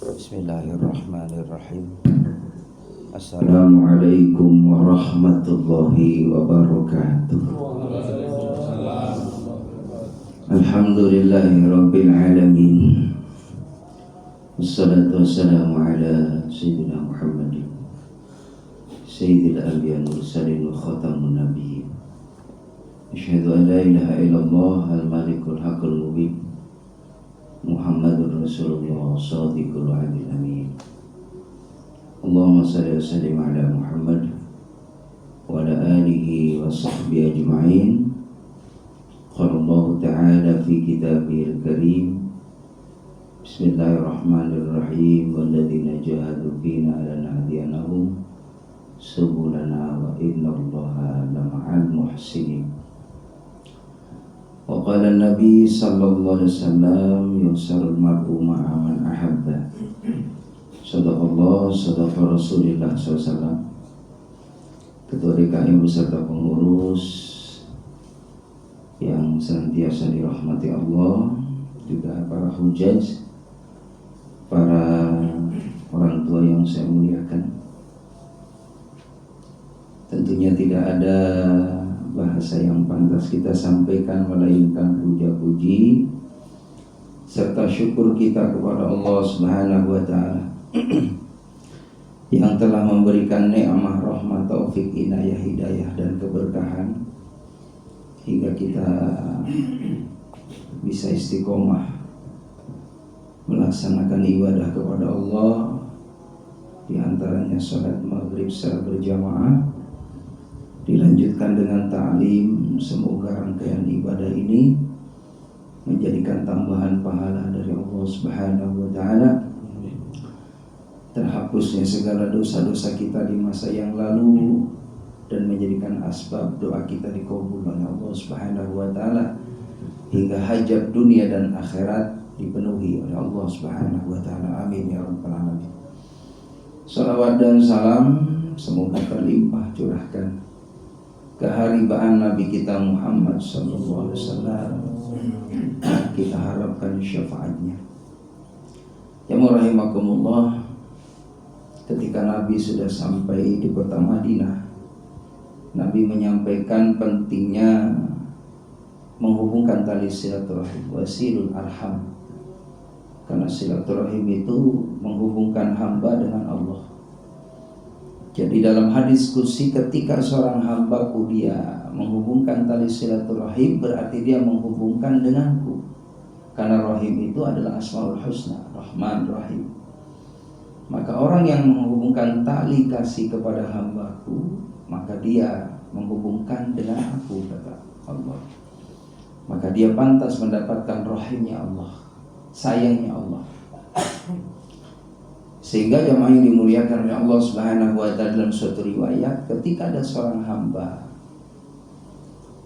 Bismillahirrahmanirrahim. Assalamualaikum warahmatullahi wabarakatuh. Alhamdulillahi rabbil alamin. Wassalatu wassalamu ala sayyidina Muhammadin sayyidil anbiya'i wal mursalin wa khatamun nabiyyin. Asyhadu an la ilaha illallah al-malikul haqqul mubin Muhammadur Rasulullah shadiqul wa'dil amin. Allahumma salli wa sallim ala Muhammad wa ala alihi wa sahbihi ajma'in. Qala Allah ta'ala fi kitabihil karim, Bismillahirrahmanirrahim, walladzina jahadu fina lanahdiyannahum subulana wa innallaha lama'al muhsinin. Wa qala an-nabi sallallahu alaihi wasallam, yusarul mar'u ma'a man ahabba. Sadaqallah, sadaqa Rasulullah SAW. Ketua DKM beserta pengurus yang senantiasa dirahmati Allah, juga para hujaj, para orang tua yang saya muliakan. Tentunya tidak ada bahasa yang pantas kita sampaikan melainkan puja-puji serta syukur kita kepada Allah Subhanahu wa taala yang telah memberikan nikmat, rahmat, taufik, inayah, hidayah dan keberkahan hingga kita bisa istiqomah melaksanakan ibadah kepada Allah, di antaranya salat maghrib secara berjamaah, dilanjutkan dengan ta'lim. Semoga rangkaian ibadah ini menjadikan tambahan pahala dari Allah Subhanahu wa taala, terhapusnya segala dosa-dosa kita di masa yang lalu, dan menjadikan asbab doa kita dikabul oleh Allah Subhanahu wa taala hingga hajat dunia dan akhirat dipenuhi oleh Allah Subhanahu wa taala. Amin ya rabbal alamin. Salawat dan salam semoga terlimpah curahkan keharibaan Nabi kita Muhammad sallallahu alaihi wasallam. Kita harapkan syafaatnya. Ya rahimakumullah, ketika Nabi sudah sampai di kota Madinah, Nabi menyampaikan pentingnya menghubungkan tali silaturahim, wasilul arham. Karena silaturahim itu menghubungkan hamba dengan Allah. Jadi dalam hadis qudsi, ketika seorang hambaku dia menghubungkan tali silaturahim, berarti dia menghubungkan denganku. Karena rahim itu adalah asmaul husna, Rahman, Rahim. Maka orang yang menghubungkan tali kasih kepada hambaku, maka dia menghubungkan dengan aku, kata Allah. Maka dia pantas mendapatkan rahimnya Allah, sayangnya Allah. Sehingga jamaah yang dimuliakan oleh Allah Subhanahu wa taala, dalam suatu riwayat, ketika ada seorang hamba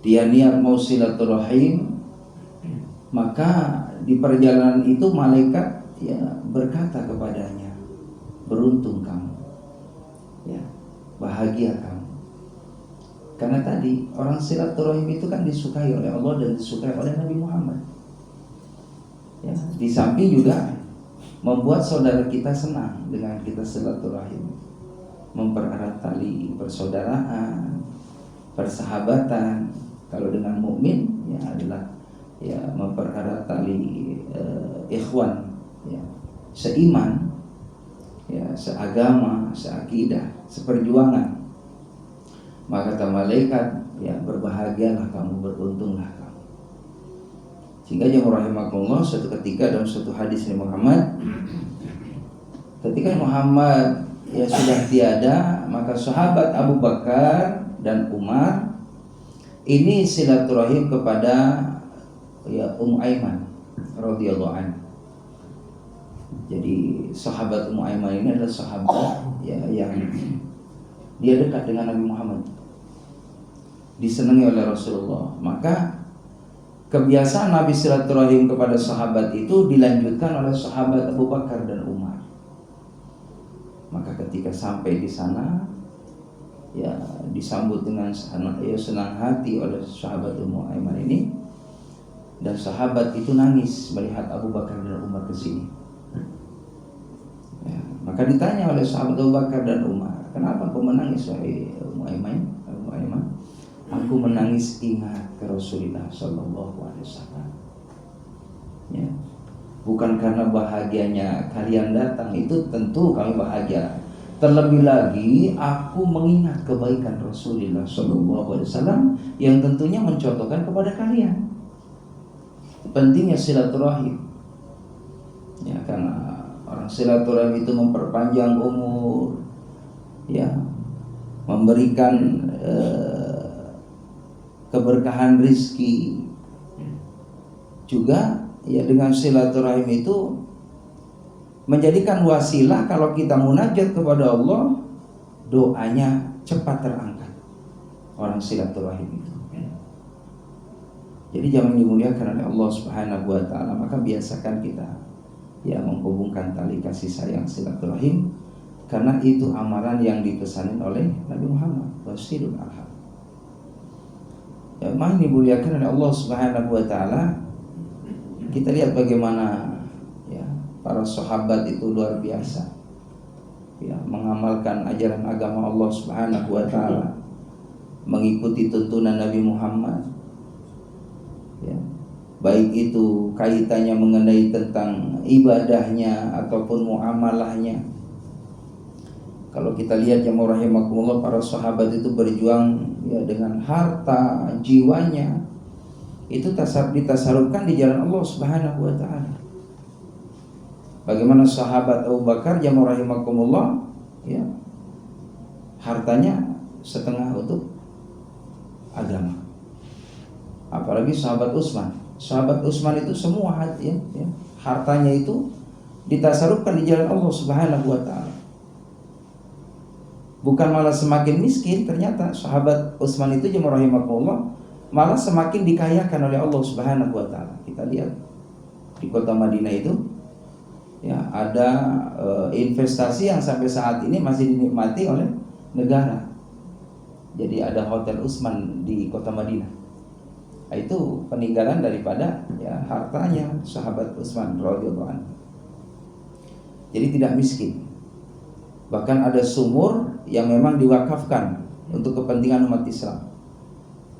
dia niat mau silaturahim, maka di perjalanan itu malaikat berkata kepadanya, beruntung kamu, bahagia kamu. Karena tadi orang silaturahim itu kan disukai oleh Allah dan disukai oleh Nabi Muhammad. Di samping juga membuat saudara kita senang dengan kita silaturahim, mempererat tali persaudaraan, persahabatan. Kalau dengan mukmin adalah mempererat tali ikhwan, seiman, seagama, seakidah, seperjuangan. Maka kata malaikat, berbahagialah kamu, beruntunglah kamu. Sehingga jemaah rahimakumullah, suatu ketika dalam suatu hadis Nabi Muhammad, ketika Muhammad sudah tiada, maka sahabat Abu Bakar dan Umar ini silaturahim kepada Ummu Aiman radhiyallahu anha. Jadi sahabat Ummu Aiman ini adalah sahabat yang dia dekat dengan Nabi Muhammad, disenangi oleh Rasulullah. Maka kebiasaan Nabi silaturahim kepada sahabat itu dilanjutkan oleh sahabat Abu Bakar dan Umar. Maka ketika sampai di sana, disambut dengan senang hati oleh sahabat Ummu Aiman ini. Dan sahabat itu nangis melihat Abu Bakar dan Umar ke sini. Maka ditanya oleh sahabat Abu Bakar dan Umar, kenapa kau menangis wahai Ummu Aiman? Aku menangis ingat ke Rasulullah Sallallahu Alaihi Wasallam. Ya. Bukan karena bahagianya kalian datang, itu tentu kami bahagia. Terlebih lagi aku mengingat kebaikan Rasulullah Sallallahu Alaihi Wasallam yang tentunya mencontohkan kepada kalian pentingnya silaturahim. Ya, karena orang silaturahim itu memperpanjang umur, ya, memberikan keberkahan rizki. Juga ya dengan silaturahim itu menjadikan wasilah kalau kita munajat kepada Allah, doanya cepat terangkat. Orang silaturahim itu. Jadi jangan dimuliakan oleh Allah Subhanahu wa taala, maka biasakan kita ya menghubungkan tali kasih sayang silaturahim, karena itu amalan yang dipesanin oleh Nabi Muhammad wasilul arham. Ya, mah dimuliakan oleh Allah Subhanahu wa taala. Kita lihat bagaimana ya para sahabat itu luar biasa ya mengamalkan ajaran agama Allah Subhanahu wa taala, mengikuti tuntunan Nabi Muhammad. Ya, baik itu kaitannya mengenai tentang ibadahnya ataupun muamalahnya. Kalau kita lihat ya rahimakumullah, para sahabat itu berjuang ya dengan harta, jiwanya. Itu ditasarufkan di jalan Allah Subhanahu wa taala. Bagaimana sahabat Abu Bakar ya rahimakumullah, ya hartanya setengah untuk agama. Apalagi sahabat Utsman. Sahabat Utsman itu semua ya, hartanya itu ditasarufkan di jalan Allah Subhanahu wa taala. Bukan malah semakin miskin, ternyata sahabat Utsman itu ya rahimakumullah malah semakin dikayakan oleh Allah Subhanahu wa taala. Kita lihat di kota Madinah itu ya ada investasi yang sampai saat ini masih dinikmati oleh negara. Jadi ada Hotel Utsman di kota Madinah. Itu peninggalan daripada ya hartanya sahabat Utsman radhiyallahu anhu. Jadi tidak miskin. Bahkan ada sumur yang memang diwakafkan untuk kepentingan umat Islam.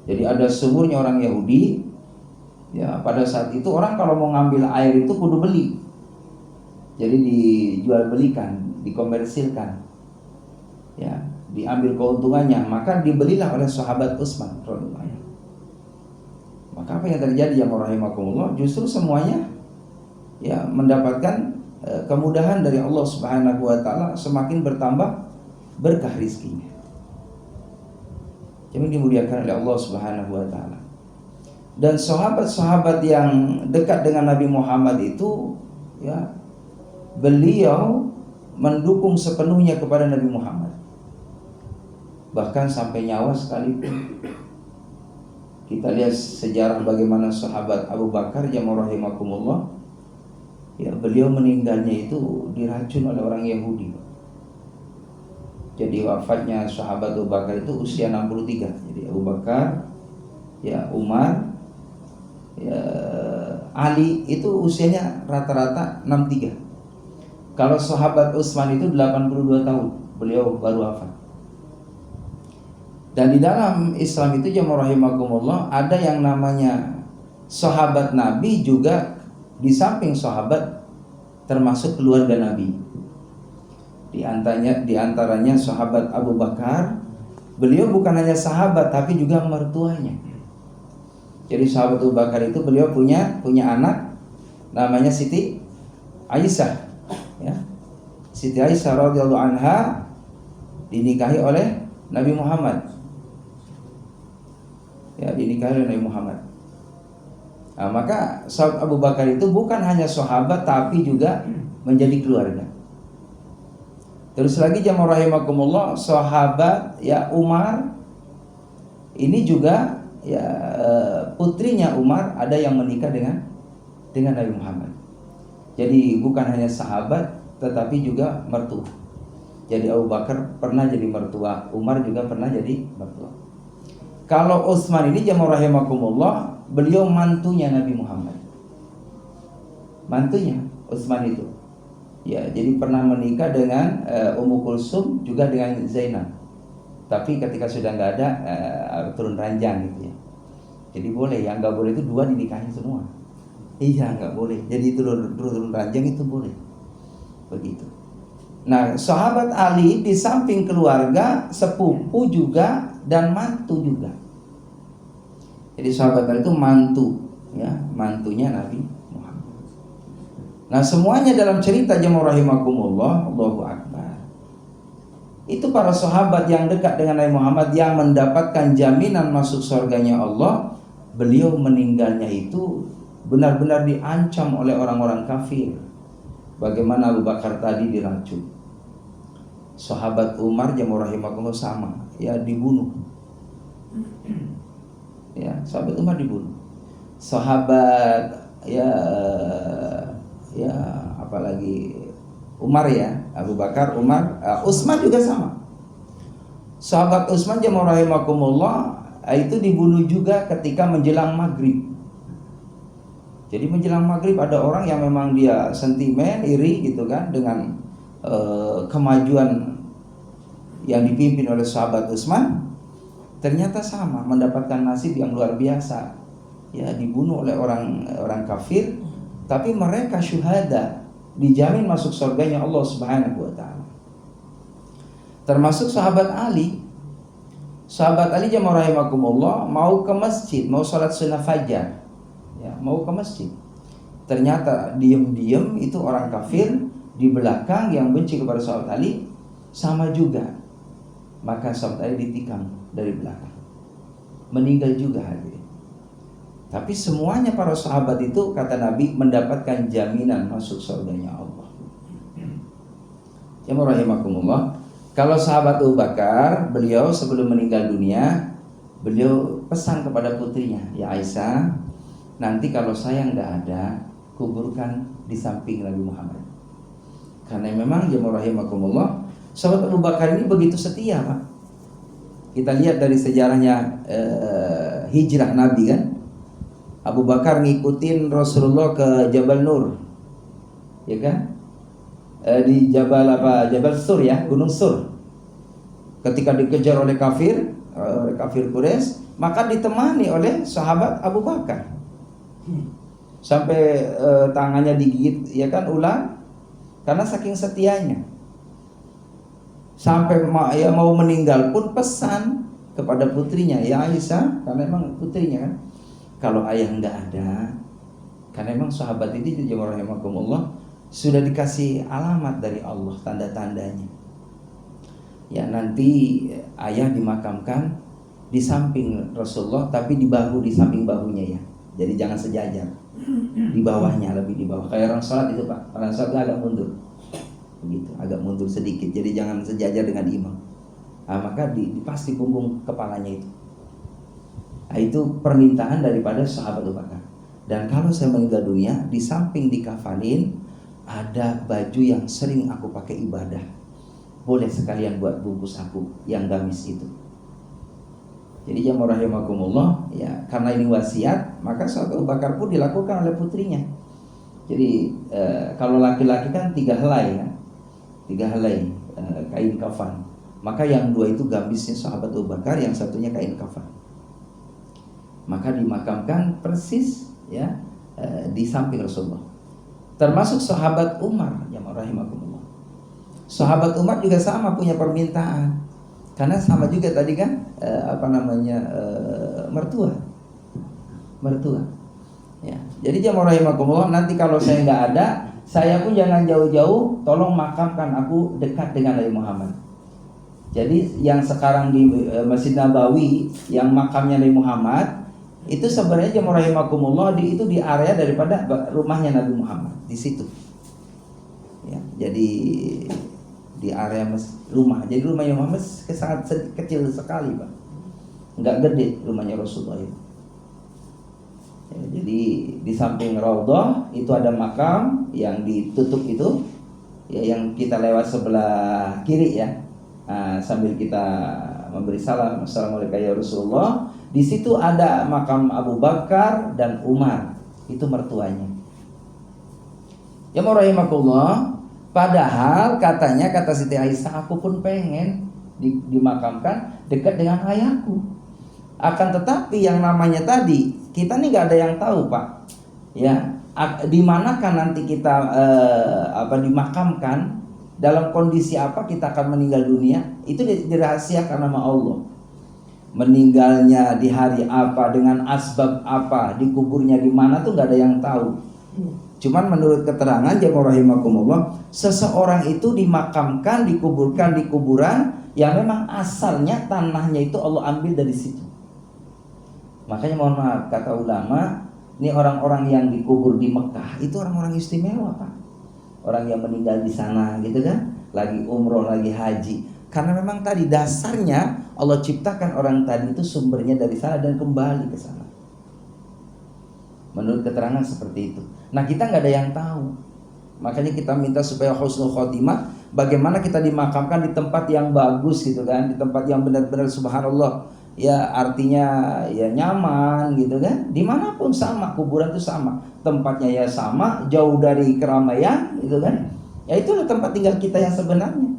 Jadi ada sumurnya orang Yahudi. Ya, pada saat itu orang kalau mau ngambil air itu kudu beli. Jadi dijual belikan, dikomersilkan. Ya, diambil keuntungannya, maka dibelilah oleh sahabat Utsman radhiyallahu anhu. Maka apa yang terjadi ya rahimakumullah, justru semuanya ya mendapatkan kemudahan dari Allah Subhanahu wa taala, semakin bertambah berkah rizkinya. Jadi dimuliakan oleh Allah Subhanahu wa taala. Dan sahabat-sahabat yang dekat dengan Nabi Muhammad itu ya beliau mendukung sepenuhnya kepada Nabi Muhammad. Bahkan sampai nyawa sekalipun. Kita lihat sejarah bagaimana sahabat Abu Bakar ya rahimakumullah, ya beliau meninggalnya itu diracun oleh orang Yahudi. Jadi wafatnya sahabat Abu Bakar itu usia 63. Jadi Abu Bakar, ya Umar, ya Ali itu usianya rata-rata 63. Kalau sahabat Utsman itu 82 tahun beliau baru wafat. Dan di dalam Islam itu jamaah rahimakumullah ada yang namanya sahabat Nabi juga di samping sahabat termasuk keluarga Nabi. Di antaranya sahabat Abu Bakar, beliau bukan hanya sahabat tapi juga mertuanya. Jadi sahabat Abu Bakar itu beliau punya anak namanya Siti Aisyah, ya. Siti Aisyah radhiyallahu anha dinikahi oleh Nabi Muhammad. Ya, dinikahi oleh Nabi Muhammad. Nah, maka sahabat Abu Bakar itu bukan hanya sahabat tapi juga menjadi keluarga. Terus lagi jamaah rahimakumullah, sahabat ya Umar ini juga ya putrinya Umar ada yang menikah dengan Nabi Muhammad. Jadi bukan hanya sahabat tetapi juga mertua. Jadi Abu Bakar pernah jadi mertua, Umar juga pernah jadi mertua. Kalau Utsman ini jamaah rahimakumullah, beliau mantunya Nabi Muhammad. Mantunya Utsman itu. Ya, jadi pernah menikah dengan Ummu Kulsum juga dengan Zainab. Tapi ketika sudah nggak ada turun ranjang gitu ya. Jadi boleh, yang nggak boleh itu dua dinikahin semua. Iya, nggak boleh. Jadi turun ranjang itu boleh. Begitu. Nah, sahabat Ali di samping keluarga, sepupu juga dan mantu juga. Jadi sahabat Ali itu mantu, ya, mantunya Nabi Muhammad. Nah, semuanya dalam cerita jemaah rahimakumullah, Allahu Akbar. Itu para sahabat yang dekat dengan Nabi Muhammad yang mendapatkan jaminan masuk surganya Allah. Beliau meninggalnya itu benar-benar diancam oleh orang-orang kafir. Bagaimana Abu Bakar tadi diracun. Sahabat Umar jemaah rahimakumullah sama, ya, dibunuh. Ya, sahabat Umar dibunuh. Sahabat apalagi Umar, ya, Abu Bakar, Umar, Utsman juga sama. Sahabat Utsman jemaah rahimakumullah itu dibunuh juga ketika menjelang maghrib. Jadi menjelang maghrib ada orang yang memang dia sentimen, iri gitu kan dengan kemajuan yang dipimpin oleh sahabat Utsman. Ternyata sama, mendapatkan nasib yang luar biasa. Ya, dibunuh oleh orang kafir, tapi mereka syuhada, dijamin masuk surganya Allah Subhanahu wa taala. Termasuk sahabat Ali. Sahabat Ali jemaah rahimakumullah mau ke masjid, mau salat sunnah fajar. Ya, mau ke masjid. Ternyata diam-diam itu orang kafir di belakang yang benci kepada sahabat Ali sama juga. Maka sahabat Ali ditikam dari belakang. Meninggal juga hadirin. Tapi semuanya para sahabat itu kata Nabi mendapatkan jaminan masuk surganya Allah. Jemaah rahimakumullah. Kalau sahabat Abu Bakar, beliau sebelum meninggal dunia, beliau pesan kepada putrinya, ya Aisyah, nanti kalau saya nggak ada, kuburkan di samping Nabi Muhammad. Karena memang jemaah rahimakumullah, sahabat Abu Bakar ini begitu setia, Pak. Kita lihat dari sejarahnya hijrah Nabi kan. Abu Bakar ngikutin Rasulullah ke Jabal Nur, ya kan? Di Jabal Sur, ya, Gunung Sur. Ketika dikejar oleh kafir Quraisy, maka ditemani oleh sahabat Abu Bakar. Sampai tangannya digigit, ya kan, ular, karena saking setianya. Sampai mau meninggal pun pesan kepada putrinya, ya Aisyah, karena memang putrinya kan, kalau ayah nggak ada, karena memang sahabat ini jemaah rahimakumullah sudah dikasih alamat dari Allah, tanda-tandanya. Ya, nanti ayah dimakamkan di samping Rasulullah, tapi di samping bahunya, ya. Jadi jangan sejajar, di bawahnya, lebih di bawah. Kayak orang sholat itu, Pak, orang sholat agak mundur, begitu, agak mundur sedikit. Jadi jangan sejajar dengan imam. Nah, maka pas di punggung kepalanya itu. Nah, itu permintaan daripada sahabat Abu Bakar. Dan kalau saya meninggal dunia, di samping dikafanin ada baju yang sering aku pakai ibadah. Boleh sekalian buat bungkus aku yang gamis itu. Jadi jemaah rahimakumullah, ya, karena ini wasiat, maka sahabat Abu Bakar pun dilakukan oleh putrinya. Jadi kalau laki-laki kan 3 helai, ya. 3 helai kain kafan. Maka yang 2 itu gamisnya sahabat Abu Bakar, yang satunya kain kafan. Maka dimakamkan persis, ya, di samping Rasulullah. Termasuk sahabat Umar, jemaah rahimakumullah. Sahabat Umar juga sama punya permintaan. Karena sama juga tadi kan mertua. Ya. Jadi jemaah rahimakumullah, nanti kalau saya nggak ada, saya pun jangan jauh-jauh, tolong makamkan aku dekat dengan Nabi Muhammad. Jadi yang sekarang di Masjid Nabawi yang makamnya Nabi Muhammad, itu sebenarnya jemaah rahimakumullah itu di area daripada rumahnya Nabi Muhammad, di situ. Ya, jadi di area rumah. Jadi rumahnya Muhammad sangat kecil sekali, Pak. Enggak gede rumahnya Rasulullah itu. Ya, jadi di samping Raudhah itu ada makam yang ditutup itu, ya, yang kita lewat sebelah kiri, ya. Nah, sambil kita memberi salam, assalamualaikum ya Rasulullah. Di situ ada makam Abu Bakar dan Umar, itu mertuanya. Ya rahimakumullah, Padahal katanya, kata Siti Aisyah, aku pun pengen dimakamkan dekat dengan ayahku. Akan tetapi yang namanya tadi, kita nih nggak ada yang tahu, Pak. Ya, di manakah nanti kita dimakamkan, dalam kondisi apa kita akan meninggal dunia, itu dirahasiakan sama Allah. Meninggalnya di hari apa, dengan asbab apa, dikuburnya di mana tuh nggak ada yang tahu. Cuman menurut keterangan jamaah rahimakumullah, seseorang itu dimakamkan, dikuburkan di kuburan yang memang asalnya tanahnya itu Allah ambil dari situ. Makanya mohon maaf, kata ulama, ini orang-orang yang dikubur di Mekah itu orang-orang istimewa, Pak. Orang yang meninggal di sana gitu kan, lagi umroh, lagi haji. Karena memang tadi dasarnya Allah ciptakan orang tadi itu sumbernya dari sana dan kembali ke sana. Menurut keterangan seperti itu. Nah, kita nggak ada yang tahu. Makanya kita minta supaya husnul khotimah, bagaimana kita dimakamkan di tempat yang bagus gitu kan, di tempat yang benar-benar subhanallah, ya artinya ya nyaman gitu kan. Dimanapun sama, kuburan itu sama, tempatnya ya sama, jauh dari keramaian gitu kan. Ya itulah tempat tinggal kita yang sebenarnya.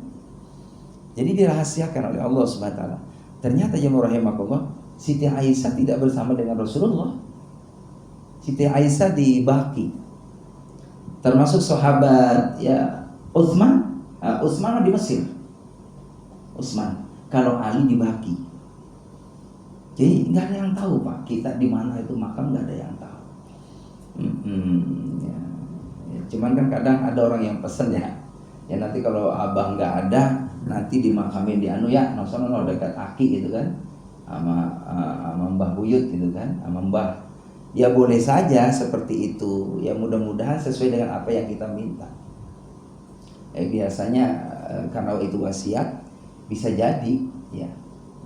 Jadi dirahasiakan oleh Allah Subhanahu wa taala. Ternyata jemaah rahimakumullah, Siti Aisyah tidak bersama dengan Rasulullah. Siti Aisyah di Baqi, termasuk sahabat ya Utsman. Utsman di Mesir. Utsman. Kalau Ali di Baqi. Jadi nggak ada yang tahu, Pak. Kita di mana itu makam nggak ada yang tahu. Ya. Cuman kan kadang ada orang yang pesen ya. Ya nanti kalau abang nggak ada, nanti dimakamin di ya, nosono dekat Aki gitu kan, sama Mbah Buyut gitu kan, sama Mbah. Ya boleh saja seperti itu. Ya mudah-mudahan sesuai dengan apa yang kita minta. Biasanya karena itu wasiat bisa jadi ya.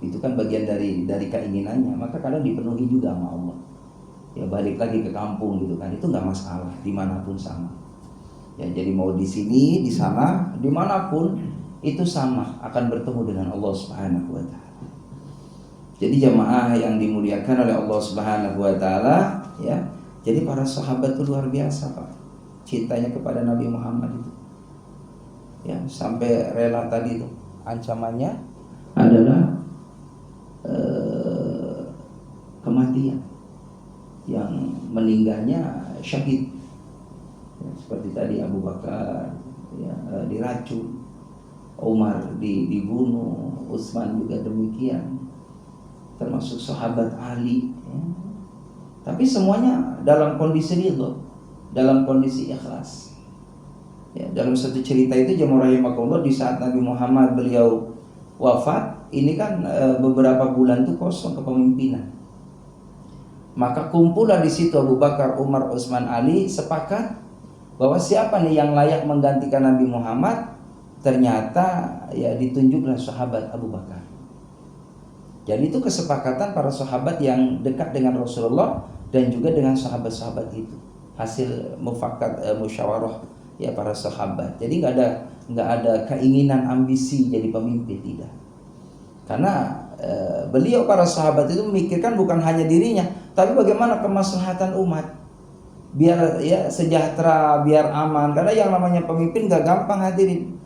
Itu kan bagian dari keinginannya. Maka kadang dipenuhi juga sama Allah. Ya balik lagi ke kampung gitu kan. Itu nggak masalah, dimanapun sama. Ya jadi mau di sini, di sana, dimanapun itu sama, akan bertemu dengan Allah Subhanahu wa taala. Jadi jamaah yang dimuliakan oleh Allah Subhanahu wa taala, ya. Jadi para sahabat itu luar biasa, Pak. Cintanya kepada Nabi Muhammad itu. Ya, sampai rela tadi itu. Ancamannya adalah kematian. Yang meninggalnya syahid. Ya, seperti tadi Abu Bakar ya, diracun, Umar dibunuh, Utsman juga demikian. Termasuk sahabat Ali ya. Tapi semuanya dalam kondisi ridho, dalam kondisi ikhlas ya. Dalam satu cerita itu jemaah rahimakumullah, di saat Nabi Muhammad beliau wafat, ini kan beberapa bulan itu kosong kepemimpinan. Maka kumpullah di situ Abu Bakar, Umar, Utsman, Ali, sepakat bahwa siapa nih yang layak menggantikan Nabi Muhammad. Ternyata ya ditunjuklah sahabat Abu Bakar. Jadi itu kesepakatan para sahabat yang dekat dengan Rasulullah dan juga dengan sahabat-sahabat itu. Hasil mufakat musyawarah ya para sahabat. Jadi nggak ada keinginan ambisi jadi pemimpin, tidak. Karena beliau para sahabat itu memikirkan bukan hanya dirinya, tapi bagaimana kemaslahatan umat. Biar ya sejahtera, biar aman. Karena yang namanya pemimpin nggak gampang hadirin.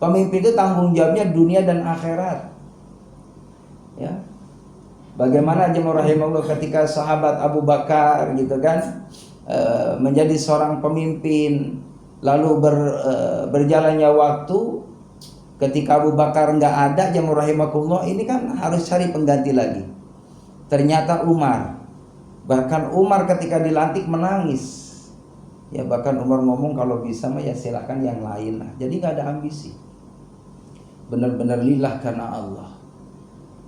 Pemimpin itu tanggung jawabnya dunia dan akhirat. Ya, bagaimana jemaah rahimahullah ketika sahabat Abu Bakar gitu kan menjadi seorang pemimpin, lalu berjalannya waktu, ketika Abu Bakar nggak ada jemaah rahimahullah, ini kan harus cari pengganti lagi. Ternyata Umar, bahkan Umar ketika dilantik menangis. Ya bahkan Umar ngomong kalau bisa mah ya silakan yang lain lah. Jadi nggak ada ambisi, benar-benar lillah karena Allah.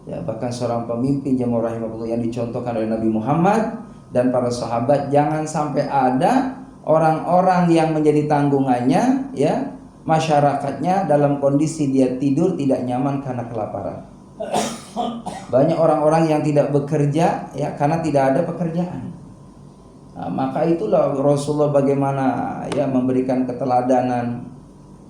Ya, bahkan seorang pemimpin jemaah rahimahullah yang dicontohkan oleh Nabi Muhammad dan para sahabat, jangan sampai ada orang-orang yang menjadi tanggungannya ya, masyarakatnya dalam kondisi dia tidur tidak nyaman karena kelaparan. Banyak orang-orang yang tidak bekerja ya karena tidak ada pekerjaan. Nah, maka itulah Rasulullah bagaimana ya memberikan keteladanan,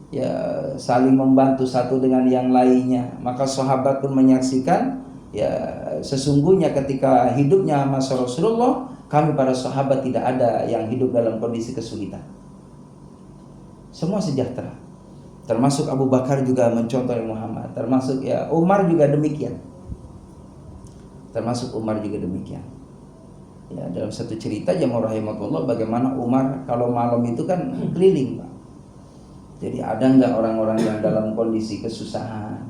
ya saling membantu satu dengan yang lainnya. Maka sahabat pun menyaksikan ya sesungguhnya ketika hidupnya masa Rasulullah, kami para sahabat tidak ada yang hidup dalam kondisi kesulitan. Semua sejahtera. Termasuk Abu Bakar juga mencontoh Muhammad, termasuk ya Umar juga demikian. Termasuk Umar juga demikian. Ya, dalam satu cerita jamaah rahimakumullah bagaimana Umar kalau malam itu kan keliling, Pak. Jadi ada nggak orang-orang yang dalam kondisi kesusahan?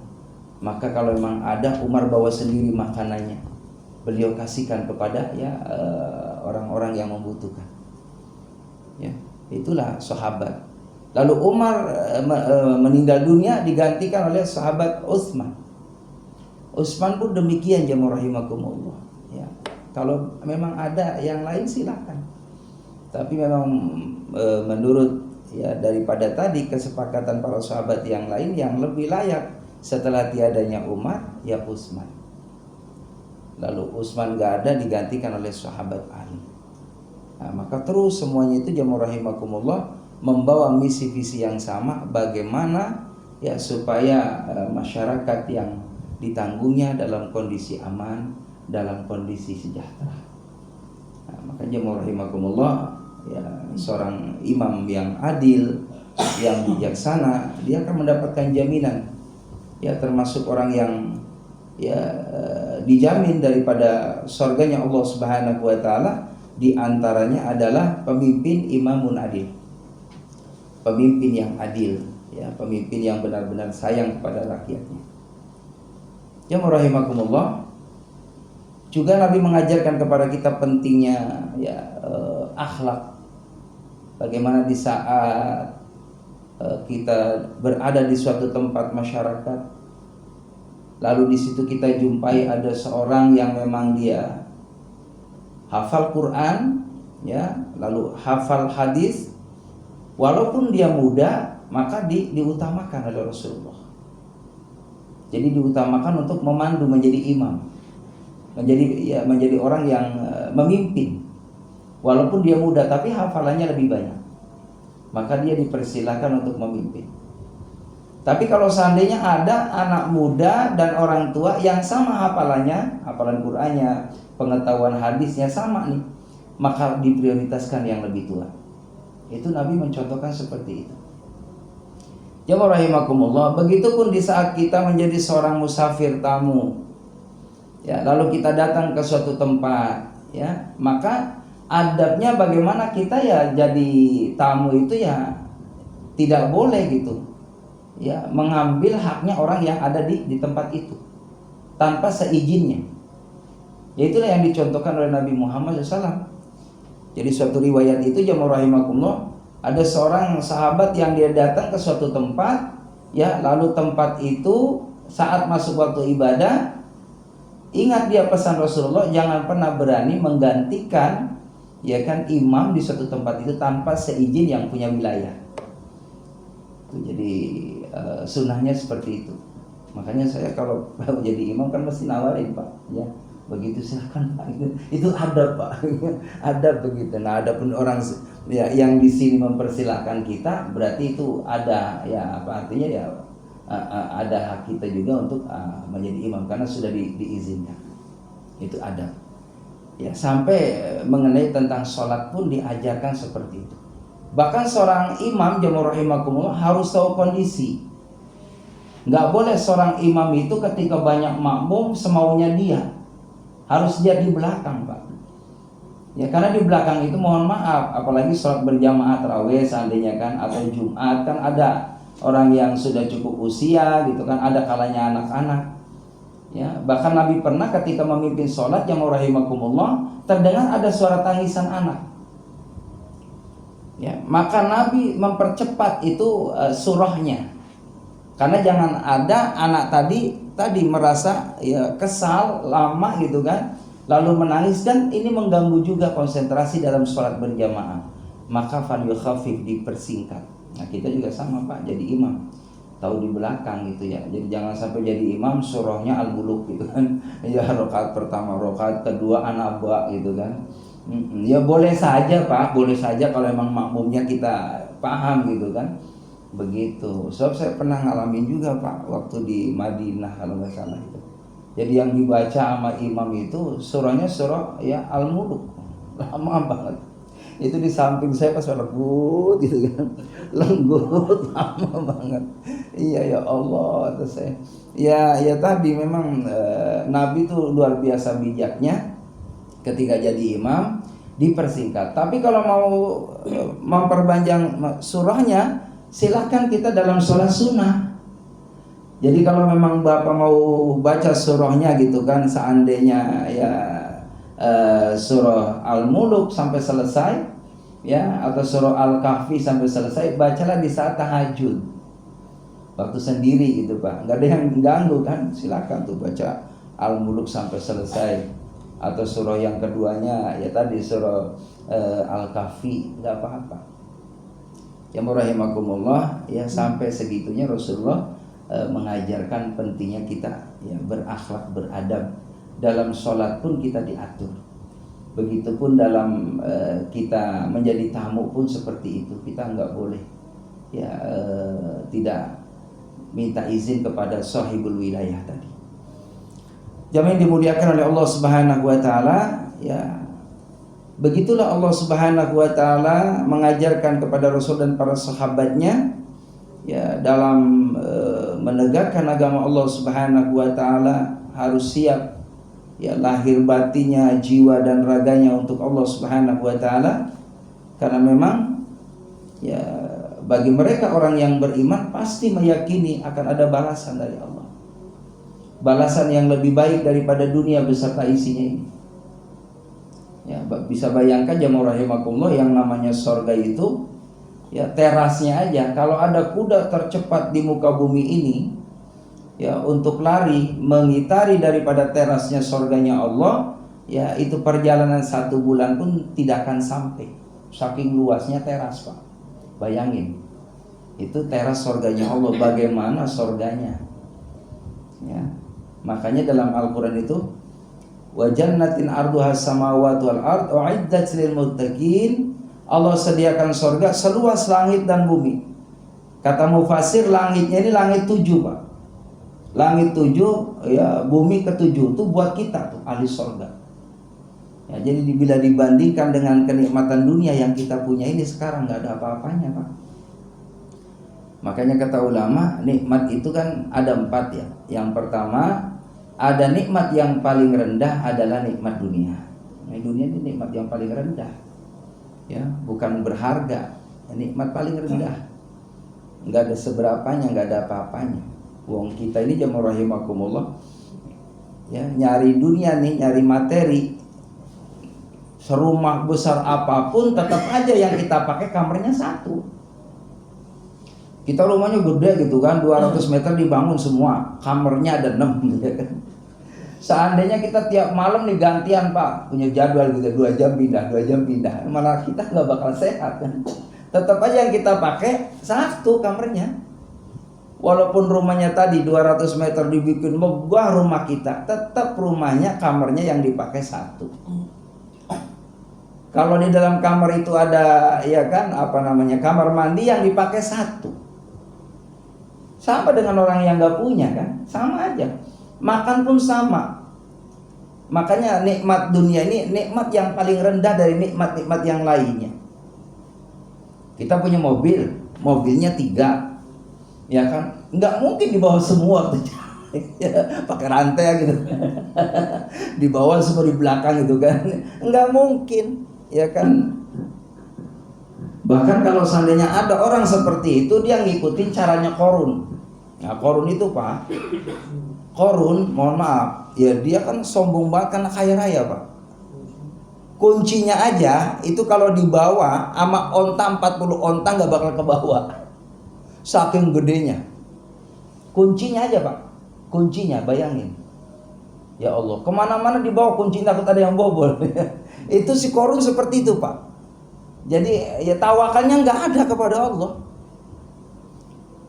Maka kalau memang ada, Umar bawa sendiri makanannya. Beliau kasihkan kepada ya orang-orang yang membutuhkan. Ya, itulah sahabat. Lalu Umar meninggal dunia digantikan oleh sahabat Utsman. Utsman pun demikian jamaah rahimakumullah. Ya, kalau memang ada yang lain silakan. Tapi memang menurut ya daripada tadi kesepakatan para sahabat yang lain, yang lebih layak setelah tiadanya Umar ya Utsman. Lalu Utsman gak ada, digantikan oleh sahabat Ali. Nah, maka terus semuanya itu jamaah rahimakumullah membawa misi visi yang sama, bagaimana ya supaya masyarakat yang ditanggungnya dalam kondisi aman, dalam kondisi sejahtera. Nah, maka jamaah rahimakumullah ya seorang imam yang adil, yang bijaksana, dia akan mendapatkan jaminan ya, termasuk orang yang ya dijamin daripada surganya Allah Subhanahu wa taala. Di antaranya adalah pemimpin imamun adil, pemimpin yang adil ya, pemimpin yang benar-benar sayang kepada rakyatnya. Jamaah rahimakumullah, juga Nabi mengajarkan kepada kita pentingnya ya akhlak. Bagaimana di saat kita berada di suatu tempat masyarakat, lalu di situ kita jumpai ada seorang yang memang dia hafal Quran ya, lalu hafal hadis, walaupun dia muda, maka diutamakan oleh Rasulullah. Jadi diutamakan untuk memandu, menjadi imam, menjadi orang yang memimpin. Walaupun dia muda tapi hafalannya lebih banyak, maka dia dipersilakan untuk memimpin. Tapi kalau seandainya ada anak muda dan orang tua yang sama hafalannya, hafalan Qur'annya, pengetahuan hadisnya sama nih, maka diprioritaskan yang lebih tua. Itu Nabi mencontohkan seperti itu. Jamaah rahimakumullah, begitupun di saat kita menjadi seorang musafir tamu ya, lalu kita datang ke suatu tempat ya, maka adabnya bagaimana kita ya jadi tamu itu ya tidak boleh gitu ya mengambil haknya orang yang ada di tempat itu tanpa seizinnya. Ya itulah yang dicontohkan oleh Nabi Muhammad SAW. Jadi suatu riwayat itu jamaah rahimakumullah, ada seorang sahabat yang dia datang ke suatu tempat ya, lalu tempat itu saat masuk waktu ibadah, ingat dia pesan Rasulullah, jangan pernah berani menggantikan ya kan imam di suatu tempat itu tanpa seizin yang punya wilayah. Itu jadi sunnahnya seperti itu. Makanya saya kalau jadi imam kan mesti nawarin, Pak ya, begitu silakan Pak, itu adab Pak. Adab begitu. Nah, adapun orang ya yang di sini mempersilahkan kita, berarti itu ada ya, apa artinya ya, ada hak kita juga untuk menjadi imam karena sudah diizinkan. Itu adab. Ya, sampai mengenai tentang sholat pun diajarkan seperti itu. Bahkan seorang imam jamaah rahimakumullah harus tahu kondisi. Nggak boleh seorang imam itu ketika banyak makmum semaunya dia. Harus dia di belakang, Pak. Ya, karena di belakang itu mohon maaf, apalagi sholat berjamaah tarawih seandainya kan, atau Jumat kan ada orang yang sudah cukup usia gitu kan, ada kalanya anak-anak. Ya, bahkan Nabi pernah ketika memimpin sholat jamaah rahimakumullah, terdengar ada suara tangisan anak. Ya, maka Nabi mempercepat itu surahnya. Karena jangan ada anak tadi merasa ya kesal lama gitu kan, lalu menangis, dan ini mengganggu juga konsentrasi dalam sholat berjamaah. Maka falyukhafif, dipersingkat. Nah, kita juga sama Pak, jadi imam tahu di belakang gitu ya. Jadi jangan sampai jadi imam surahnya al-muluk gitu kan. Ya rakaat pertama, rakaat kedua an-naba gitu kan. Ya boleh saja Pak, boleh saja kalau emang makmumnya kita paham gitu kan. Begitu. Sebab saya pernah ngalamin juga Pak waktu di Madinah kalau nggak salah itu. Jadi yang dibaca sama imam itu surahnya surah ya al-muluk, lama banget. Itu di samping saya pas lembut gitu kan, lembut lama banget. Iya ya Allah, kata saya. Ya tadi memang Nabi itu luar biasa bijaknya ketika jadi imam dipersingkat. Tapi kalau mau memperpanjang surahnya, silahkan kita dalam sholat sunnah. Jadi kalau memang Bapak mau baca surahnya gitu kan, seandainya ya surah Al-Muluk sampai selesai ya, atau surah Al-Kahfi sampai selesai, bacalah di saat tahajud, waktu sendiri gitu Pak, nggak ada yang ganggu kan, silakan tuh baca Al-Muluk sampai selesai, atau surah yang keduanya ya tadi surah Al-Kahfi, nggak apa-apa. Ya rahimakumullah, ya sampai segitunya Rasulullah mengajarkan pentingnya kita ya berakhlak, beradab. Dalam sholat pun kita diatur. Begitupun dalam kita menjadi tamu pun seperti itu. Kita nggak boleh ya tidak minta izin kepada sahibul wilayah tadi. Jamaah yang dimuliakan oleh Allah Subhanahu wa taala, ya begitulah Allah Subhanahu wa taala mengajarkan kepada Rasul dan para sahabatnya ya dalam menegakkan agama Allah Subhanahu wa taala harus siap ya lahir batinnya, jiwa dan raganya untuk Allah Subhanahu wa taala, karena memang ya bagi mereka orang yang beriman pasti meyakini akan ada balasan dari Allah, balasan yang lebih baik daripada dunia beserta isinya ini. Ya bisa bayangkan jamaah rahimakumullah, yang namanya surga itu ya terasnya aja, kalau ada kuda tercepat di muka bumi ini ya untuk lari mengitari daripada terasnya surganya Allah, ya itu perjalanan 1 bulan pun tidak akan sampai, saking luasnya teras Pak. Bayangin, itu teras surganya Allah, bagaimana surganya ya. Makanya dalam Al-Quran itu wa jannatin arduha samawati wal ard uiddat lil muttaqin, Allah sediakan surga seluas langit dan bumi. Kata mufasir, langitnya ini langit 7 Pak. Langit 7 ya, bumi ke-7 itu buat kita tuh ahli surga. Ya, jadi bila dibandingkan dengan kenikmatan dunia yang kita punya ini sekarang, nggak ada apa-apanya Pak. Makanya kata ulama, nikmat itu kan ada 4 ya. Yang pertama, ada nikmat yang paling rendah adalah nikmat dunia. Nah, dunia ini nikmat yang paling rendah. Ya, bukan berharga, nikmat paling rendah. Nggak ada seberapanya, nggak ada apa-apanya. Wong kita ini jamaah rahimakumullah ya, nyari dunia nih, nyari materi, serumah besar apapun tetap aja yang kita pakai kamarnya 1. Kita rumahnya gede gitu kan, 200 meter dibangun semua, kamarnya ada 6 gitu kan. Seandainya kita tiap malam nih gantian Pak, punya jadwal gitu, 2 jam pindah, 2 jam pindah, malah kita nggak bakal sehat kan. Tetap aja yang kita pakai 1 kamarnya. Walaupun rumahnya tadi 200 meter dibikin megah rumah kita, tetap rumahnya, kamarnya yang dipakai 1. Kalau di dalam kamar itu ada ya kan apa namanya, kamar mandi, yang dipakai 1. Sama dengan orang yang nggak punya kan, sama aja. Makan pun sama. Makanya nikmat dunia ini nikmat yang paling rendah dari nikmat-nikmat yang lainnya. Kita punya mobil, mobilnya 3, ya kan, nggak mungkin dibawa semua tuh. Ya, pakai rantai gitu. Dibawa semua di belakang gitu kan, nggak mungkin, ya kan. Bahkan kalau seandainya ada orang seperti itu, dia ngikutin caranya Qarun. Nah, Qarun itu Pak, Qarun, mohon maaf, ya dia kan sombong banget karena kaya raya Pak. Kuncinya aja itu kalau dibawa sama onta 40 onta nggak bakal ke bawah, saking gedenya. Kuncinya aja Pak, kuncinya bayangin. Ya Allah, kemana-mana dibawa kunci, takut ada yang bobol. Itu si Qarun seperti itu Pak. Jadi ya tawakalnya nggak ada kepada Allah.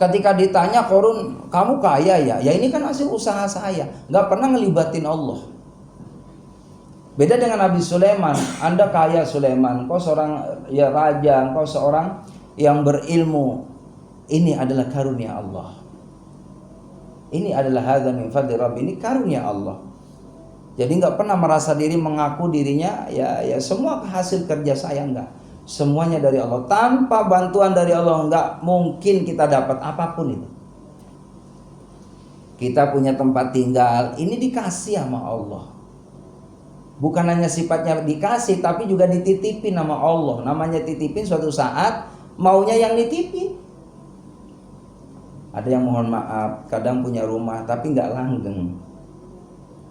Ketika ditanya Qarun, kamu kaya ya? Ya ini kan hasil usaha saya, nggak pernah ngelibatin Allah. Beda dengan Nabi Sulaiman, Anda kaya Sulaiman, kau seorang ya raja, kau seorang yang berilmu. Ini adalah karunia Allah. Ini adalah hadza min fadli Rabbi, ini karunia Allah. Jadi nggak pernah merasa diri, mengaku dirinya ya semua hasil kerja saya, enggak. Semuanya dari Allah. Tanpa bantuan dari Allah nggak mungkin kita dapat apapun itu. Kita punya tempat tinggal, ini dikasih sama Allah. Bukan hanya sifatnya dikasih, tapi juga dititipin sama Allah. Namanya titipin, suatu saat maunya yang ditipin. Ada yang mohon maaf, kadang punya rumah tapi nggak langgeng,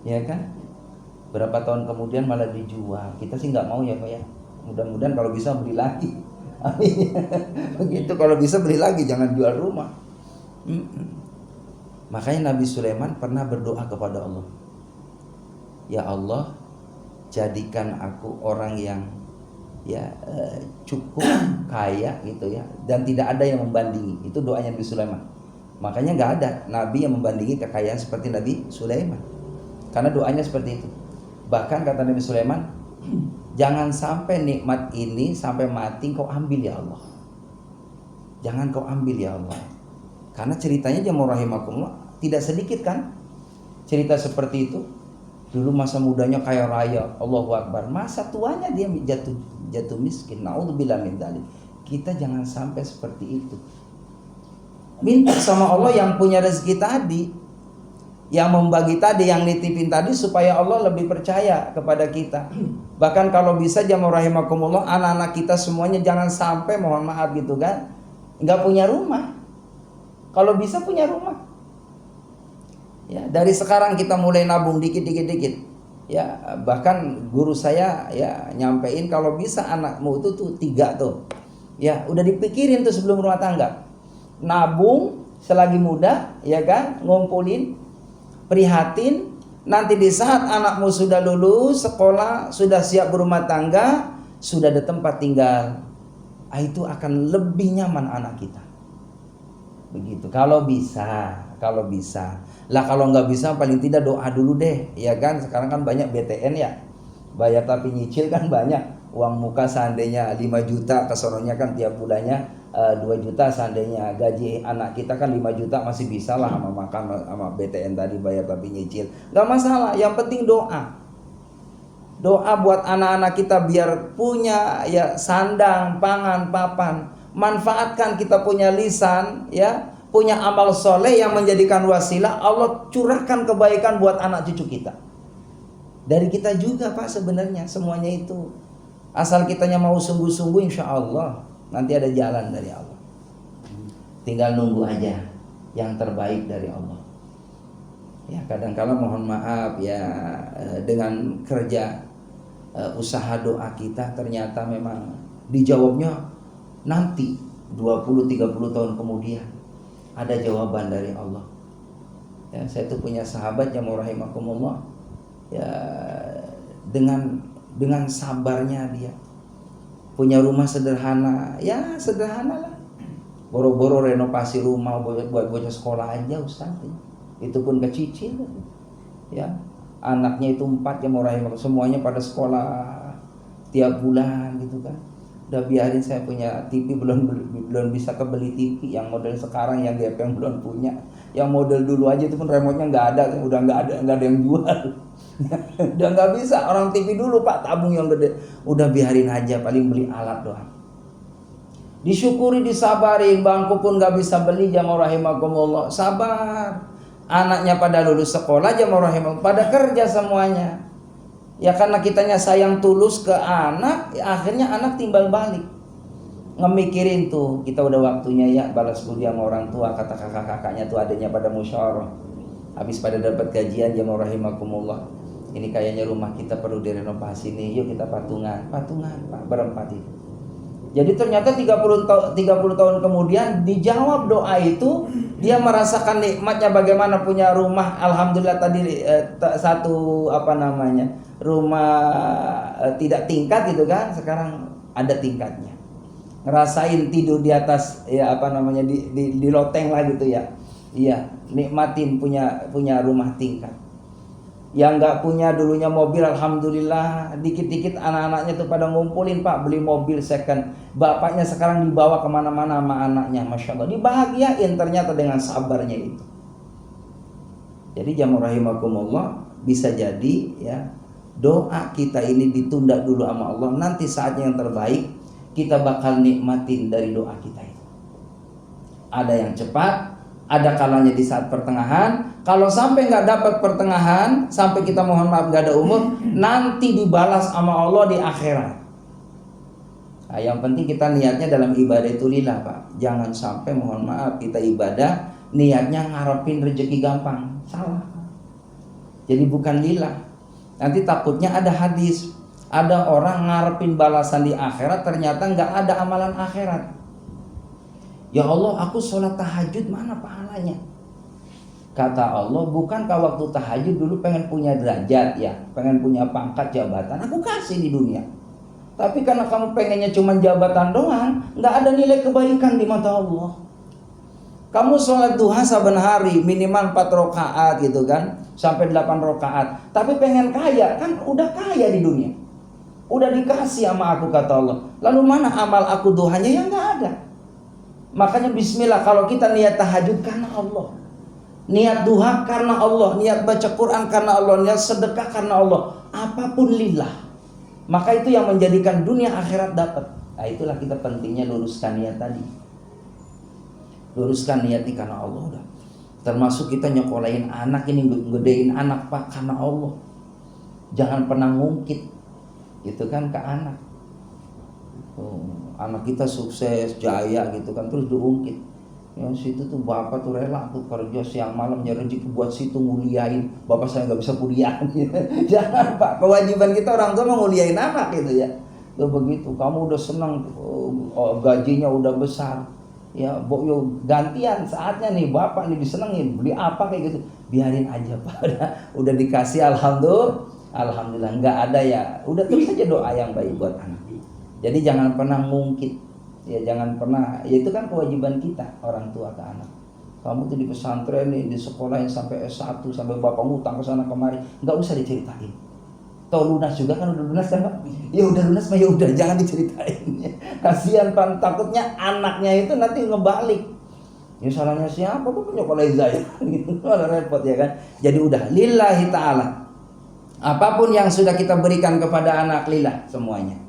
ya kan? Berapa tahun kemudian malah dijual. Kita sih nggak mau ya Pak ya. Mudah-mudahan kalau bisa beli lagi. Begitu, kalau bisa beli lagi, jangan jual rumah. Makanya Nabi Sulaiman pernah berdoa kepada Allah, ya Allah, jadikan aku orang yang cukup kaya gitu ya, dan tidak ada yang membandingi. Itu doanya Nabi Sulaiman. Makanya nggak ada nabi yang membandingi kekayaan seperti Nabi Sulaiman, karena doanya seperti itu. Bahkan kata Nabi Sulaiman, jangan sampai nikmat ini sampai mati kau ambil ya Allah. Jangan kau ambil ya Allah. Karena ceritanya jamaah rahimakumullah tidak sedikit kan cerita seperti itu. Dulu masa mudanya kaya raya, Allahu Akbar. Masa tuanya dia jatuh miskin. Naudzubillah min dzalik. Kita jangan sampai seperti itu. Minta sama Allah yang punya rezeki tadi, yang membagi tadi, yang nitipin tadi, supaya Allah lebih percaya kepada kita. Bahkan kalau bisa jamaah rahimakumullah, anak-anak kita semuanya jangan sampai, mohon maaf gitu kan, nggak punya rumah. Kalau bisa punya rumah. Ya, dari sekarang kita mulai nabung dikit. Ya, bahkan guru saya ya nyampein kalau bisa anakmu itu tuh 3 tuh. Ya, udah dipikirin tuh sebelum rumah tangga. Nabung selagi muda, ya kan? Ngumpulin, prihatin, nanti di saat anakmu sudah lulus sekolah, sudah siap berumah tangga, sudah ada tempat tinggal, itu akan lebih nyaman anak kita. Begitu, kalau bisa. Lah kalau nggak bisa paling tidak doa dulu deh, ya kan? Sekarang kan banyak BTN ya, bayar tapi nyicil kan banyak. Uang muka seandainya 5 juta, kesononya kan tiap bulannya 2 juta, seandainya gaji anak kita kan 5 juta masih bisa lah sama makan sama BTN tadi, bayar tapi nyicil. Nggak masalah, yang penting doa. Doa buat anak-anak kita biar punya ya sandang, pangan, papan. Manfaatkan kita punya lisan, ya, punya amal soleh yang menjadikan wasilah Allah curahkan kebaikan buat anak cucu kita. Dari kita juga Pak sebenarnya semuanya itu. Asal kitanya mau sungguh-sungguh, insya Allah nanti ada jalan dari Allah. Tinggal nunggu aja yang terbaik dari Allah. Ya, kadang-kala mohon maaf ya, dengan kerja usaha doa kita ternyata memang dijawabnya nanti 20-30 tahun kemudian ada jawaban dari Allah. Ya, saya tuh punya sahabat yang rahimakumullah, ya, dengan sabarnya dia punya rumah sederhana, ya sederhana lah. Boro-boro renovasi rumah buat bocah sekolah aja Ustaz. Itu pun kecil. Ya, anaknya itu 4 yang rahimakumullah, semuanya pada sekolah tiap bulan gitu kan. Udah biarin, saya punya TV belum bisa kebeli TV yang model sekarang, yang GP yang belum punya. Yang model dulu aja itu pun remote-nya nggak ada, udah nggak ada yang jual. Udah nggak bisa, orang TV dulu Pak tabung yang gede. Udah biarin aja, paling beli alat doang. Disyukuri, disabarin, bangku pun nggak bisa beli jamaah rahimakumullah. Sabar. Anaknya pada lulus sekolah jamaah rahimakumullah, pada kerja semuanya. Ya karena kitanya sayang tulus ke anak, ya akhirnya anak timbal balik. Ngemikirin tuh, kita udah waktunya ya balas budi sama orang tua. Kata kakak-kakaknya tuh adanya pada musyawarah. Habis pada dapat gajian jamaah rahimakumullah, ini kayaknya rumah kita perlu direnovasi nih, yuk kita patungan Pak, berempat itu. Jadi ternyata 30 tahun kemudian dijawab doa itu, dia merasakan nikmatnya bagaimana punya rumah. Alhamdulillah tadi rumah tidak tingkat gitu kan, sekarang ada tingkatnya. Ngerasain tidur di atas di loteng lah gitu ya. Iya, nikmatin punya rumah tingkat. Yang nggak punya dulunya mobil, alhamdulillah dikit-dikit anak-anaknya tuh pada ngumpulin Pak beli mobil second. Bapaknya sekarang dibawa kemana-mana sama anaknya, masya Allah, dibahagiain ternyata dengan sabarnya itu. Jadi jamaah rahimakumullah, bisa jadi ya doa kita ini ditunda dulu sama Allah, nanti saatnya yang terbaik kita bakal nikmatin dari doa kita itu. Ada yang cepat, ada kalanya di saat pertengahan. Kalau sampai nggak dapat pertengahan, sampai kita mohon maaf nggak ada umur, nanti dibalas sama Allah di akhirat. Nah, yang penting kita niatnya dalam ibadah itu lillah, Pak. Jangan sampai mohon maaf kita ibadah niatnya ngarepin rezeki gampang. Salah. Jadi bukan lillah. Nanti takutnya ada hadis, ada orang ngarepin balasan di akhirat, ternyata nggak ada amalan akhirat. Ya Allah, aku sholat tahajud, mana pahalanya? Kata Allah, bukankah waktu tahajud dulu pengen punya derajat ya, pengen punya pangkat jabatan, aku kasih di dunia. Tapi karena kamu pengennya cuma jabatan doang, nggak ada nilai kebaikan di mata Allah. Kamu sholat duha saben hari minimal 4 rakaat gitu kan, sampai 8 rakaat. Tapi pengen kaya, kan udah kaya di dunia, udah dikasih sama aku kata Allah. Lalu mana amal aku duhanya? Yang nggak ada. Makanya bismillah, kalau kita niat tahajud karena Allah, niat duha karena Allah, niat baca Quran karena Allah, niat sedekah karena Allah, apapun lillah. Maka itu yang menjadikan dunia akhirat dapat. Nah, itulah kita pentingnya luruskan niat tadi. Luruskan niat ini karena Allah udah. Termasuk kita nyekolahin anak ini, gedein anak Pak karena Allah. Jangan pernah ngungkit gitu kan ke anak. Anak kita sukses, jaya gitu kan, terus diungkit. Yang situ tuh bapak tuh rela tuh kerja siang malam nyari rezeki buat situ nguliain. Bapak saya nggak bisa kuliah. Jangan Pak, kewajiban kita orang tua menguliain anak gitu ya. Tuh begitu, kamu udah senang, gajinya udah besar. Ya, yo gantian saatnya nih bapak nih disenengin, beli apa kayak gitu. Biarin aja Pak, udah dikasih alhamdulillah, nggak ada ya. Udah terus aja doa yang baik buat anak. Jadi jangan pernah ngungkit. Ya jangan pernah, ya itu kan kewajiban kita orang tua ke anak. Kamu tuh di pesantren nih, di sekolahin sampai S1, sampai bapak ngutang ke sana kemari, nggak usah diceritain. Tahu lunas juga kan, udah lunas kan Pak? Ya udah lunas mah ya udah, jangan diceritain. Kasihan Pak, takutnya anaknya itu nanti ngebalik. Ya salahnya siapa? Kok nyokolahin saya? Malah repot ya kan. Jadi udah lillahi ta'ala. Apapun yang sudah kita berikan kepada anak lillah semuanya.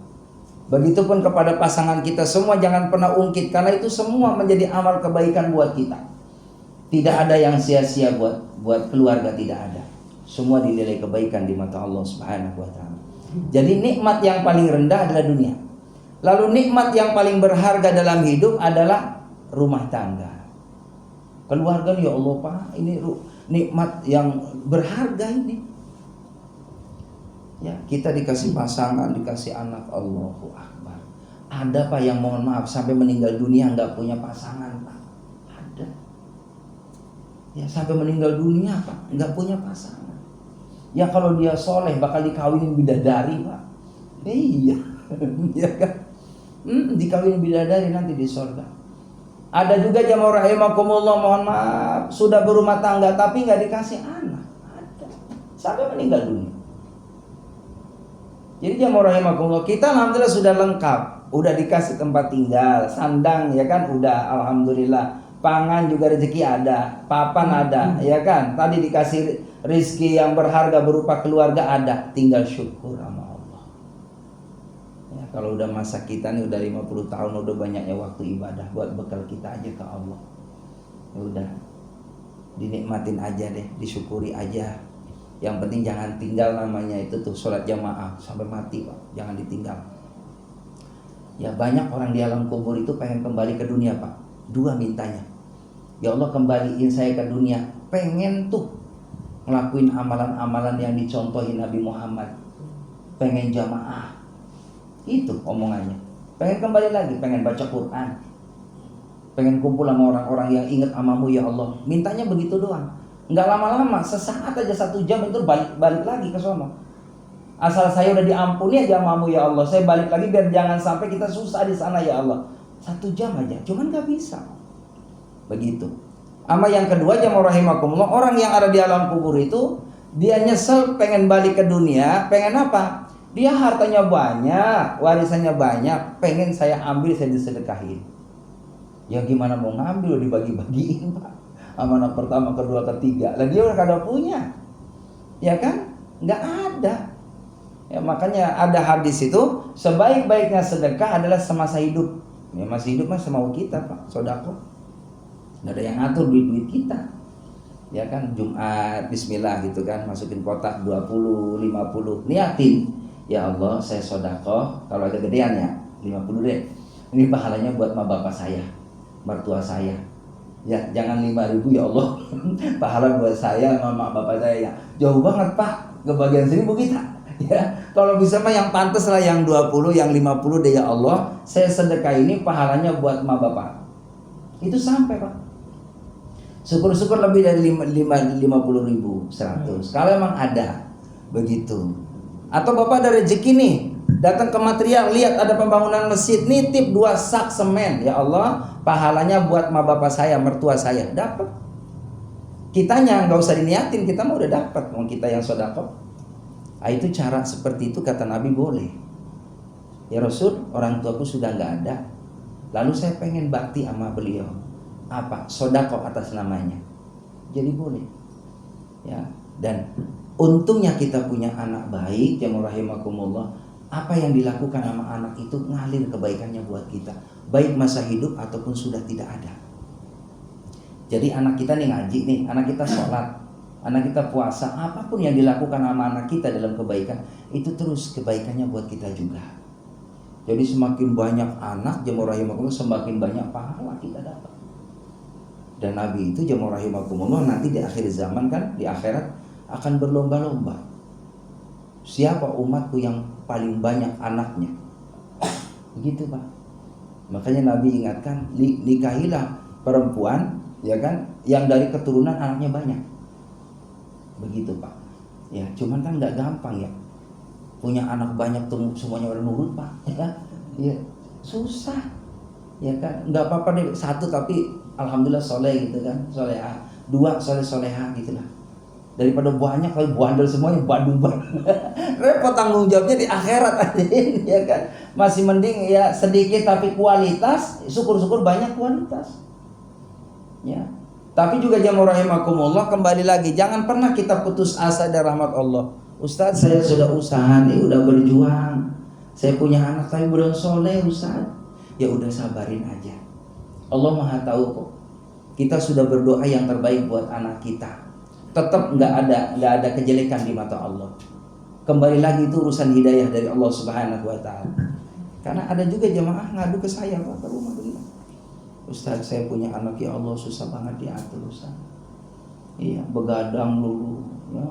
Begitupun kepada pasangan kita semua, jangan pernah ungkit, karena itu semua menjadi amal kebaikan buat kita. Tidak ada yang sia-sia buat keluarga, tidak ada. Semua dinilai kebaikan di mata Allah Subhanahu wa taala. Jadi nikmat yang paling rendah adalah dunia. Lalu nikmat yang paling berharga dalam hidup adalah rumah tangga. Keluarga, ya Allah Pak, ini nikmat yang berharga ini. Ya, kita dikasih pasangan, dikasih anak, Allahu Akbar. Ada Pak yang mohon maaf sampai meninggal dunia nggak punya pasangan Pak. Ada. Ya sampai meninggal dunia Pak nggak punya pasangan. Ya kalau dia soleh bakal dikawinin bidadari Pak. Iya, ya kan? Dikawinin bidadari nanti di surga. Ada juga jamaah rahimakumullah, mohon maaf, sudah berumah tangga tapi nggak dikasih anak. Ada. Sampai meninggal dunia. Jadi jamaah rahimakumullah, kita alhamdulillah sudah lengkap, udah dikasih tempat tinggal, sandang ya kan, udah alhamdulillah, pangan juga rezeki ada, papan ada, ya kan, tadi dikasih rezeki yang berharga berupa keluarga ada, tinggal syukur sama Allah. Ya, kalau udah masa kita nih udah 50 tahun, udah banyaknya waktu ibadah, buat bekal kita aja ke Allah. Ya udah, dinikmatin aja deh, disyukuri aja. Yang penting jangan tinggal, namanya itu tuh sholat jamaah sampai mati Pak, jangan ditinggal. Ya banyak orang di alam kubur itu pengen kembali ke dunia Pak. Dua mintanya, ya Allah kembaliin saya ke dunia. Pengen tuh ngelakuin amalan-amalan yang dicontohin Nabi Muhammad. Pengen jamaah, itu omongannya. Pengen kembali lagi, pengen baca Quran, pengen kumpul sama orang-orang yang ingat amamu ya Allah. Mintanya begitu doang. Nggak lama-lama, sesaat aja 1 jam itu balik lagi ke sono. Asal saya udah diampuni aja amamu ya Allah, saya balik lagi biar jangan sampai kita susah di sana ya Allah. 1 jam aja, cuman nggak bisa. Begitu. Ama yang kedua jamaah rahimakumullah, orang yang ada di alam kubur itu dia nyesel pengen balik ke dunia, pengen apa? Dia hartanya banyak, warisannya banyak, pengen saya ambil, saya disedekahin. Ya gimana mau ngambil, dibagi-bagiin Pak. Amanah pertama, kedua, ketiga. Lah dia udah kada punya. Ya kan? Nggak ada. Ya, makanya ada hadis itu, sebaik-baiknya sedekah adalah semasa hidup. Ya, masih hidup mah semau kita Pak, sedekah. Nggak ada yang ngatur duit kita. Ya kan, Jumat bismillah gitu kan, masukin kotak 20, 50, niatin. Ya Allah, saya sedekah, kalau ada gedean ya 50 deh. Ini pahalanya buat ma bapak saya, mertua saya. Ya, jangan 5.000 ya Allah. Pahala buat saya sama bapak saya. Ya, jauh banget Pak, ke bagian 1.000 kita. Ya, kalau bisa mah yang pantas lah yang 20, yang 50 deh ya Allah. Saya sedekah ini pahalanya buat ma bapak. Itu sampai Pak. Syukur-syukur lebih dari 50.000, 100. Kalau emang ada begitu. Atau Bapak ada rezeki nih, datang ke material, lihat ada pembangunan masjid, nitip 2 sak semen. Ya Allah, pahalanya buat ma bapak saya, mertua saya. Dapat. Kitanya nggak usah diniatin, kita mau udah dapat. Mau kita yang sedekah. Nah, itu cara seperti itu kata Nabi boleh. Ya Rasul, orang tuaku sudah nggak ada. Lalu saya pengen bakti sama beliau. Apa? Sedekah atas namanya. Jadi boleh. Ya, dan untungnya kita punya anak baik, jamaah rahimakumullah. Apa yang dilakukan sama anak itu ngalir kebaikannya buat kita, baik masa hidup ataupun sudah tidak ada. Jadi anak kita nih ngaji nih, anak kita sholat, anak kita puasa, apapun yang dilakukan sama anak kita dalam kebaikan, itu terus kebaikannya buat kita juga. Jadi semakin banyak anak, jamaah rahimakumullah, semakin banyak pahala kita dapat. Dan Nabi itu jamaah rahimakumullah nanti di akhir zaman kan, di akhirat akan berlomba-lomba. Siapa umatku yang paling banyak anaknya? Begitu Pak. Makanya Nabi ingatkan, nikahilah perempuan, ya kan, yang dari keturunan anaknya banyak. Begitu Pak. Ya, cuman kan nggak gampang ya. Punya anak banyak tuh semuanya orang nurut Pak. Ya, susah. Ya kan, nggak apa-apa deh 1 tapi alhamdulillah soleh gitu kan, solehah. 2 soleh-soleha gitulah. Daripada banyak kalau bandel semuanya bandung repot tanggung jawabnya di akhirat aja ya kan. Masih mending ya sedikit tapi kualitas, syukur-syukur banyak kualitas. Ya. Tapi juga jamaah rahimakumullah, kembali lagi jangan pernah kita putus asa dari rahmat Allah. Ustaz, saya sudah usaha nih, udah berjuang. Saya punya anak tapi belum soleh Ustaz. Ya udah sabarin aja. Allah Maha tahu kok. Kita sudah berdoa yang terbaik buat anak kita. Tetap nggak ada kejelekan di mata Allah. Kembali lagi itu urusan hidayah dari Allah Subhanahu Wa Taala. Karena ada juga jemaah ngadu ke saya Pak, ke rumah begini. Ustaz, saya punya anak ya Allah susah banget diatur Ustaz. Iya, begadang dulu, ya,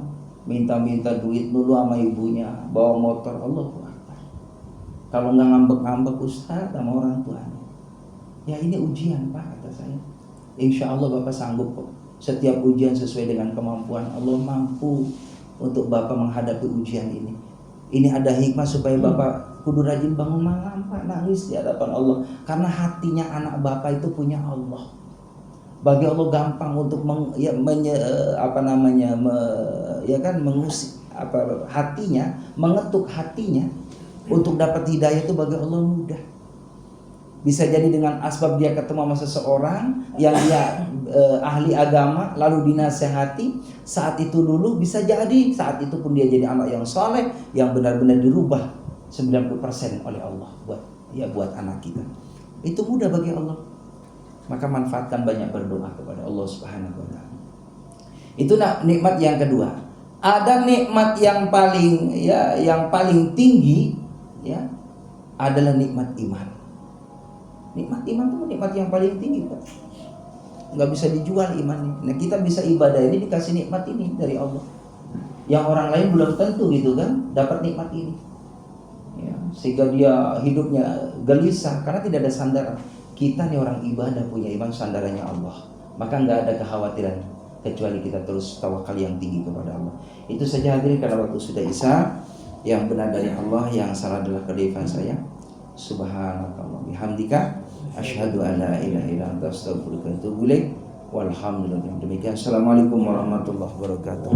minta duit dulu sama ibunya, bawa motor. Allah Akbar. Kalau nggak ngambek-ngambek Ustaz sama orang tuanya. Ya ini ujian Pak kata saya. Insya Allah Bapak sanggup kok. Setiap ujian sesuai dengan kemampuan Allah mampu untuk Bapak menghadapi ujian ini. Ini ada hikmah supaya Bapak kudu rajin bangun malam Pak, nangis di hadapan Allah. Karena hatinya anak Bapak itu punya Allah. Bagi Allah gampang untuk mengusik hatinya, mengetuk hatinya untuk dapat hidayah itu bagi Allah mudah. Bisa jadi dengan asbab dia ketemu sama seseorang yang dia ahli agama, lalu dinasehati, saat itu dulu bisa jadi saat itu pun dia jadi anak yang saleh, yang benar-benar dirubah 90% oleh Allah buat anak kita. Itu mudah bagi Allah. Maka manfaatkan banyak berdoa kepada Allah Subhanahu wa taala. Itu nikmat yang kedua. Ada nikmat yang paling tinggi ya adalah nikmat iman. Nikmat iman itu nikmat yang paling tinggi Pak. Nggak bisa dijual iman ini. Nah kita bisa ibadah ini dikasih nikmat ini dari Allah. Yang orang lain belum tentu gitu kan dapat nikmat ini. Ya, sehingga dia hidupnya gelisah karena tidak ada sandaran. Kita nih orang ibadah punya iman, sandarannya Allah. Maka nggak ada kekhawatiran kecuali kita terus tawakal yang tinggi kepada Allah. Itu saja hadirin karena waktu sudah isya. Yang benar dari Allah, yang salah adalah kedaifan saya. Subhanakallah bihamdika asyhadu an la ilaha illa anta astaghfiruka wa atubu ilaik. Walhamdulillah. Demikian. Assalamualaikum warahmatullahi wabarakatuh.